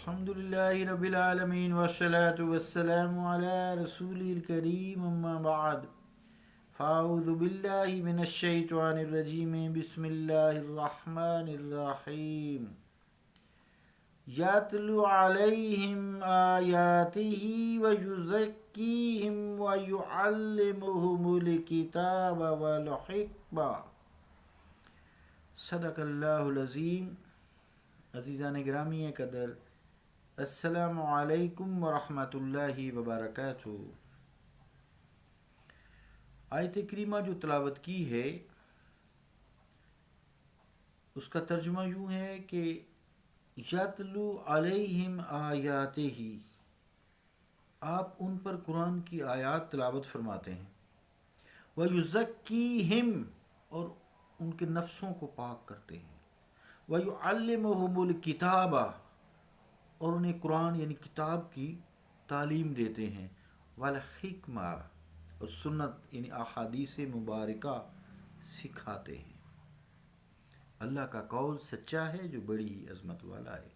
الحمد لله رب العالمين والصلاة والسلام على رسوله الكريم أما بعد فأعوذ بالله من الشيطان الرجيم بسم الله الرحمن الرحيم يتلو عليهم آياته ويزكيهم ويعلمهم الكتاب والحكمة صدق اللہ العظیم. عزیزان گرامی قدر، السلام علیکم ورحمۃ اللہ وبرکاتہ. آیت کریمہ جو تلاوت کی ہے اس کا ترجمہ یوں ہے کہ یتلو علیہم آیاتہ، آپ ان پر قرآن کی آیات تلاوت فرماتے ہیں. وَيُزَكِّيهِمْ، اور ان کے نفسوں کو پاک کرتے ہیں. وَيُعَلِّمُهُمُ الْكِتَابَ، اور انہیں قرآن یعنی کتاب کی تعلیم دیتے ہیں. وَالْحِکْمَةَ، اور سنت یعنی احادیث مبارکہ سکھاتے ہیں. اللہ کا قول سچا ہے جو بڑی ہی عظمت والا ہے.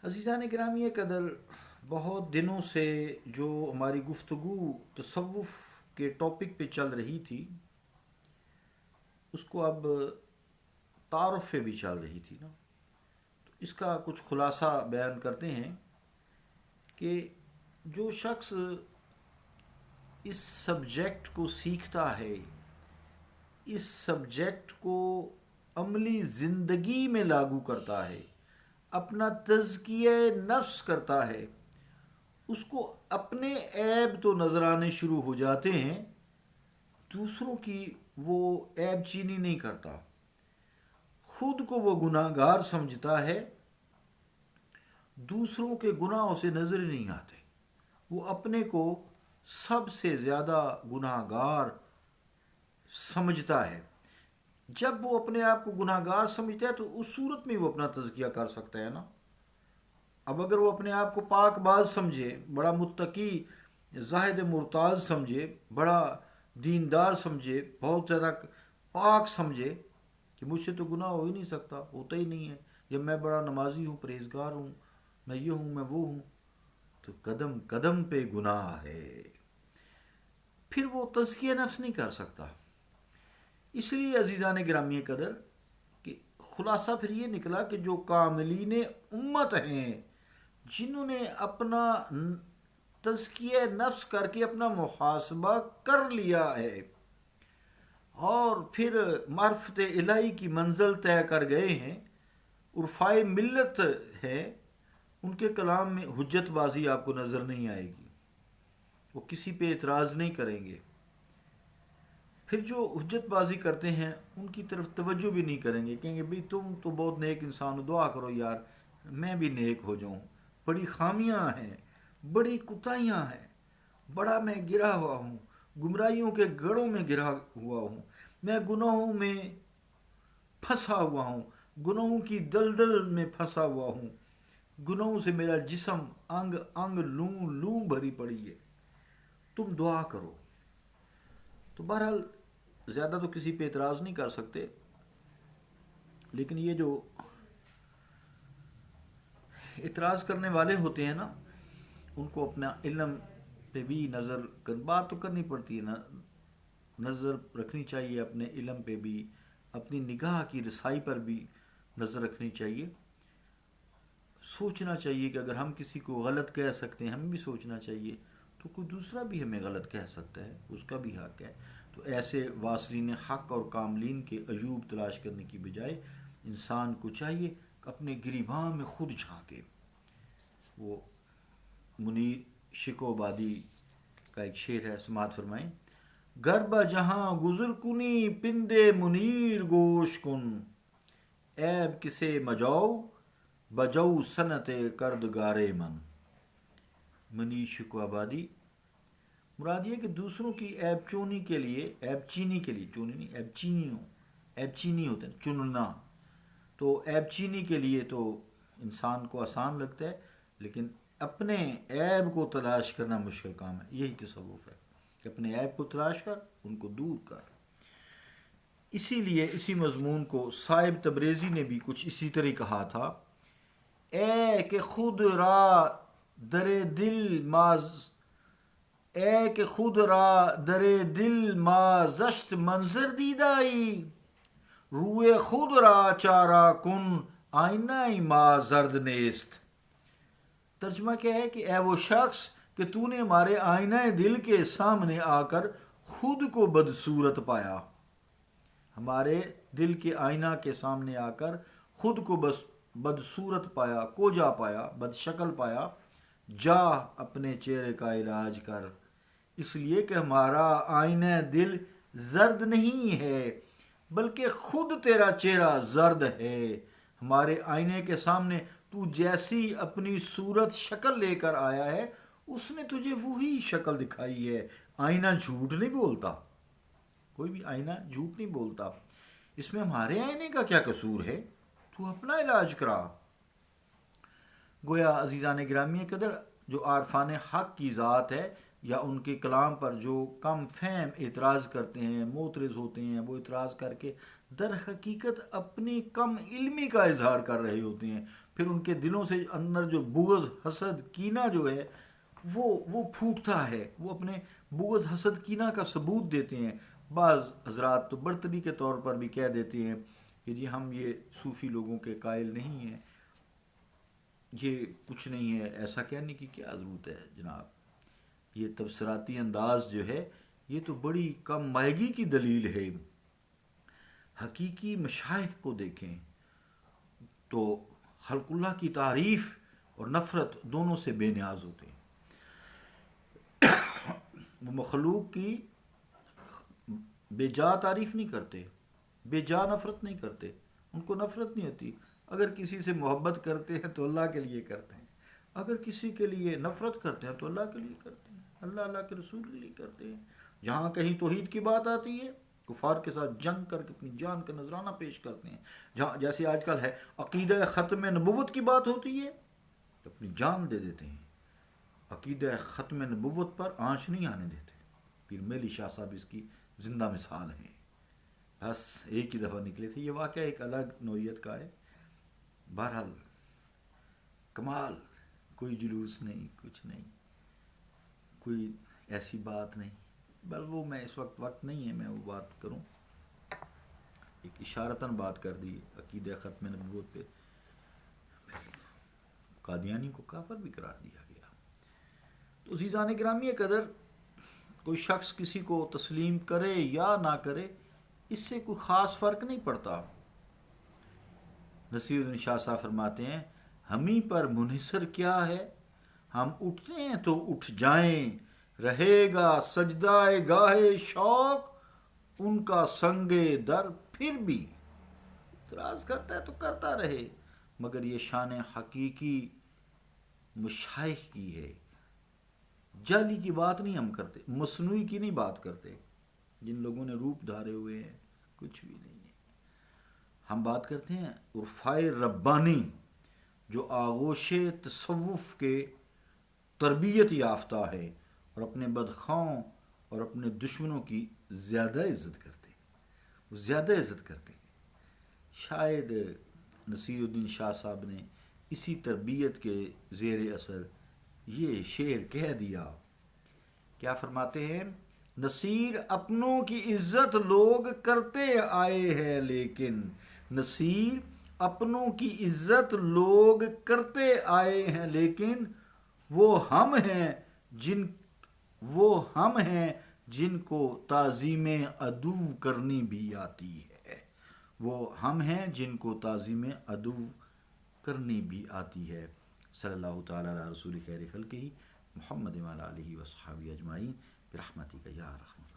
عزیزان گرامی قدر، بہت دنوں سے جو ہماری گفتگو تصوف کے ٹاپک پہ چل رہی تھی اس کو اب تعارف پہ بھی چل رہی تھی نا، تو اس کا کچھ خلاصہ بیان کرتے ہیں کہ جو شخص اس سبجیکٹ کو سیکھتا ہے، اس سبجیکٹ کو عملی زندگی میں لاگو کرتا ہے، اپنا تزکیہ نفس کرتا ہے، اس کو اپنے عیب تو نظر آنے شروع ہو جاتے ہیں، دوسروں کی وہ عیب چینی نہیں کرتا. خود کو وہ گناہ گار سمجھتا ہے، دوسروں کے گناہوں سے نظر نہیں آتے. وہ اپنے کو سب سے زیادہ گناہ گار سمجھتا ہے. جب وہ اپنے آپ کو گناہ گار سمجھتا ہے تو اس صورت میں وہ اپنا تزکیہ کر سکتا ہے نا. اب اگر وہ اپنے آپ کو پاک باز سمجھے، بڑا متقی زاہد مرتاض سمجھے، بڑا دیندار سمجھے، بہت زیادہ پاک سمجھے کہ مجھ سے تو گناہ ہو ہی نہیں سکتا، ہوتا ہی نہیں ہے، یا میں بڑا نمازی ہوں، پرہیزگار ہوں، میں یہ ہوں، میں وہ ہوں، تو قدم قدم پہ گناہ ہے. پھر وہ تزکیہ نفس نہیں کر سکتا. اس لیے عزیزان گرامی قدر کہ خلاصہ پھر یہ نکلا کہ جو کاملین امت ہیں، جنہوں نے اپنا تزکیہ نفس کر کے اپنا محاسبہ کر لیا ہے اور پھر معرفت الہی کی منزل طے کر گئے ہیں، عرفائے ملت ہے، ان کے کلام میں حجت بازی آپ کو نظر نہیں آئے گی. وہ کسی پہ اعتراض نہیں کریں گے. پھر جو حجت بازی کرتے ہیں ان کی طرف توجہ بھی نہیں کریں گے، کہیں گے بھئی تم تو بہت نیک انسان ہو، دعا کرو یار میں بھی نیک ہو جاؤں. بڑی خامیاں ہیں، بڑی کوتاہیاں ہیں، بڑا میں گرا ہوا ہوں، گمراہیوں کے گڑھوں میں گرا ہوا ہوں، میں گناہوں میں پھنسا ہوا ہوں، گناہوں کی دلدل میں پھنسا ہوا ہوں، گناہوں سے میرا جسم انگ انگ لوں لوں بھری پڑی ہے، تم دعا کرو. تو بہرحال زیادہ تو کسی پہ اعتراض نہیں کر سکتے، لیکن یہ جو اعتراض کرنے والے ہوتے ہیں نا، ان کو اپنا علم پہ بھی نظر بات تو کرنی پڑتی ہے نا، نظر رکھنی چاہیے اپنے علم پہ بھی، اپنی نگاہ کی رسائی پر بھی نظر رکھنی چاہیے. سوچنا چاہیے کہ اگر ہم کسی کو غلط کہہ سکتے ہیں، ہمیں بھی سوچنا چاہیے تو کوئی دوسرا بھی ہمیں غلط کہہ سکتا ہے، اس کا بھی حق ہے. تو ایسے واصلین حق اور کاملین کے عیوب تلاش کرنے کی بجائے انسان کو چاہیے کہ اپنے گریباں میں خود جھانکے. وہ منیر شکو آبادی کا ایک شعر ہے، سماعت فرمائیں. گربہ جہاں گزر کنی پندے منیر گوش کن، عیب کسے مجاؤ بجو سنت کردگارے من. منیر شکو آبادی. مراد یہ کہ دوسروں کی عیب چونی کے لیے، عیب چینی کے لیے، چونی نہیں، عیب چینی ہو، عیب چینی ہوتا ہے چننا، تو عیب چینی کے لیے تو انسان کو آسان لگتا ہے، لیکن اپنے عیب کو تلاش کرنا مشکل کام ہے. یہی تصوف ہے کہ اپنے عیب کو تلاش کر، ان کو دور کر. اسی لیے اسی مضمون کو صاحب تبریزی نے بھی کچھ اسی طرح کہا تھا اے کہ خود را در دل ماز اے کہ خود را در دل ما زشت منظر دیدائی، روئے خود را چارہ کن آئینہ ما زرد نیست۔ ترجمہ کیا ہے کہ اے وہ شخص کہ تو نے ہمارے آئینہ دل کے سامنے آ کر خود کو بدصورت پایا، ہمارے دل کے آئینہ کے سامنے آ کر خود کو بدصورت پایا، کوجا پایا، بد شکل پایا، جا اپنے چہرے کا علاج کر، اس لیے کہ ہمارا آئینہ دل زرد نہیں ہے بلکہ خود تیرا چہرہ زرد ہے۔ ہمارے آئینے کے سامنے تو جیسی اپنی صورت شکل لے کر آیا ہے اس نے تجھے وہی شکل دکھائی ہے۔ آئینہ جھوٹ نہیں بولتا، کوئی بھی آئینہ جھوٹ نہیں بولتا، اس میں ہمارے آئینے کا کیا قصور ہے؟ تو اپنا علاج کرا۔ گویا عزیزان گرامی قدر جو عارفان حق کی ذات ہے یا ان کے کلام پر جو کم فہم اعتراض کرتے ہیں، معترض ہوتے ہیں، وہ اعتراض کر کے در حقیقت اپنی کم علمی کا اظہار کر رہے ہوتے ہیں، پھر ان کے دلوں سے اندر جو بغض، حسد، کینہ جو ہے وہ پھوٹتا ہے، وہ اپنے بغض، حسد، کینہ کا ثبوت دیتے ہیں۔ بعض حضرات تو برتری کے طور پر بھی کہہ دیتے ہیں کہ جی ہم یہ صوفی لوگوں کے قائل نہیں ہیں، یہ کچھ نہیں ہے، ایسا کہنے کی کیا ضرورت ہے جناب؟ یہ تبصراتی انداز جو ہے یہ تو بڑی کم مائگی کی دلیل ہے۔ حقیقی مشائخ کو دیکھیں تو خلق اللہ کی تعریف اور نفرت دونوں سے بے نیاز ہوتے ہیں۔ وہ مخلوق کی بے جا تعریف نہیں کرتے، بے جا نفرت نہیں کرتے، ان کو نفرت نہیں ہوتی۔ اگر کسی سے محبت کرتے ہیں تو اللہ کے لیے کرتے ہیں، اگر کسی کے لیے نفرت کرتے ہیں تو اللہ کے لیے کرتے ہیں، اللہ کے رسول کے لیے کرتے ہیں۔ جہاں کہیں توحید کی بات آتی ہے کفار کے ساتھ جنگ کر کے اپنی جان کا نذرانہ پیش کرتے ہیں۔ جہاں جیسے آج کل ہے عقیدہ ختم نبوت کی بات ہوتی ہے تو اپنی جان دے دیتے ہیں، عقیدہ ختم نبوت پر آنچ نہیں آنے دیتے۔ پیر میلی شاہ صاحب اس کی زندہ مثال ہیں، بس ایک ہی دفعہ نکلے تھے۔ یہ واقعہ ایک الگ نوعیت کا ہے۔ بہرحال کمال، کوئی جلوس نہیں، کچھ نہیں، کوئی ایسی بات نہیں، بل وہ میں اس وقت نہیں ہے میں وہ بات کروں، ایک اشارتاً بات کر دی عقیدہ ختم نبوت پہ، قادیانی کو کافر بھی قرار دیا گیا۔ تو عزیزان گرامی قدر کوئی شخص کسی کو تسلیم کرے یا نہ کرے اس سے کوئی خاص فرق نہیں پڑتا۔ نصیر الدین شاہ صاحب فرماتے ہیں ہمیں پر منحصر کیا ہے، ہم اٹھتے ہیں تو اٹھ جائیں، رہے گا سجدہ گاہے شوق ان کا سنگ در پھر بھی۔ اعتراض کرتا ہے تو کرتا رہے، مگر یہ شان حقیقی مشائخ کی ہے۔ جعلی کی بات نہیں ہم کرتے، مصنوعی کی نہیں بات کرتے، جن لوگوں نے روپ دھارے ہوئے ہیں کچھ بھی نہیں ہے۔ ہم بات کرتے ہیں عرفائے ربانی جو آغوش تصوف کے تربیت یافتہ ہے اور اپنے بدخواہوں اور اپنے دشمنوں کی زیادہ عزت کرتے ہیں، وہ زیادہ عزت کرتے ہیں۔ شاید نصیر الدین شاہ صاحب نے اسی تربیت کے زیر اثر یہ شعر کہہ دیا۔ کیا فرماتے ہیں؟ نصیر اپنوں کی عزت لوگ کرتے آئے ہیں لیکن، نصیر اپنوں کی عزت لوگ کرتے آئے ہیں لیکن، وہ ہم ہیں جن کو تعظیم عدو کرنی بھی آتی ہے، وہ ہم ہیں جن کو تعظیم عدو کرنی بھی آتی ہے۔ صلی اللہ تعالیٰ علی رسول خیر خلقہ محمد وعلی آلہ وصحبہ اجمعین برحمتک یا ارحم الراحمین۔